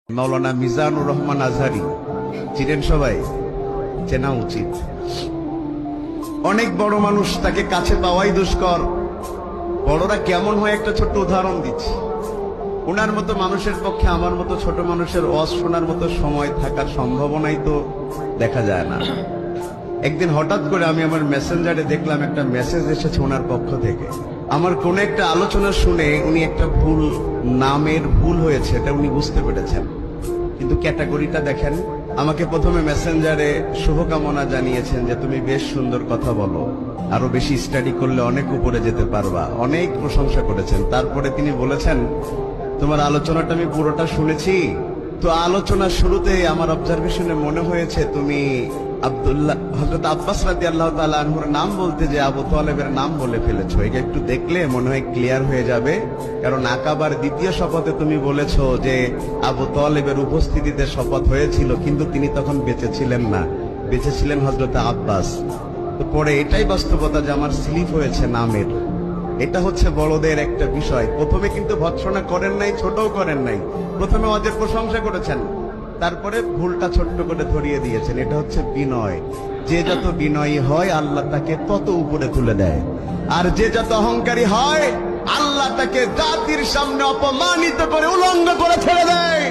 মাওলানা মিজানুর রহমান আজহারি চিনেন সবাই, চেনা উচিত। অনেক বড় মানুষ, তাকে কাছে পাওয়াই দুষ্কর। বড়রা কেমন হয় একটা ছোট্ট উদাহরণ দিচ্ছি। ওনার মতো মানুষের পক্ষে আমার মতো ছোট মানুষের ওয়াজ শোনার মতো সময় থাকার সম্ভাবনাই তো দেখা যায় না। একদিন হঠাৎ করে আমি আমার মেসেঞ্জারে দেখলাম একটা মেসেজ এসেছে ওনার পক্ষ থেকে। আমার কোন একটা আলোচনা শুনে উনি একটা নামের ভুল হয়েছে এটা উনি বুঝতে পেরেছেন, কিন্তু ক্যাটাগরিটা দেখেন। আমাকে প্রথমে মেসেঞ্জারে শুভকামনা জানিয়েছেন যে তুমি বেশ সুন্দর কথা বলো, আরো বেশি স্টাডি করলে অনেক উপরে যেতে পারবা, অনেক প্রশংসা করেছেন। তারপরে তিনি বলেছেন তোমার আলোচনাটা আমি পুরোটা শুনেছি, তো আলোচনার শুরুতে আমার অবজারভেশনে মনে হয়েছে তুমি হযরত আব্বাস রাদিয়াল্লাহু তাআলা আনহুর নাম বলতে যে আবু তালেবের নাম বলে ফেলেছো। এটা একটু দেখলে মনে হয় ক্লিয়ার হয়ে যাবে, কারণ আকাবার দ্বিতীয় শপথে তুমি বলেছো যে আবু তালেবের উপস্থিতিতে শপথ হয়েছিল, কিন্তু তিনি তখন বেঁচে ছিলেন না, বেঁচে ছিলেন হযরত আব্বাস। তো পরে এটাই বাস্তবতা যে আমার স্লিপ হয়েছে নামের। এটা হচ্ছে বড়দের একটা বিষয়। প্রথমে কিন্তু ভৎসনা করেন নাই, ছোটও করেন নাই, প্রথমে ওদের প্রশংসা করেছেন, তারপরে ভুলটা ছোট্ট করে ধরিয়ে দিয়েছেন। এটা হচ্ছে বিনয়। যে যত বিনয়ী হয় আল্লাহ তাকে তত উপরে তুলে দেয়, আর যে যত অহংকারী হয় আল্লাহ তাকে জাতির সামনে অপমানিত করে উলঙ্গ করে ছেড়ে দেয়।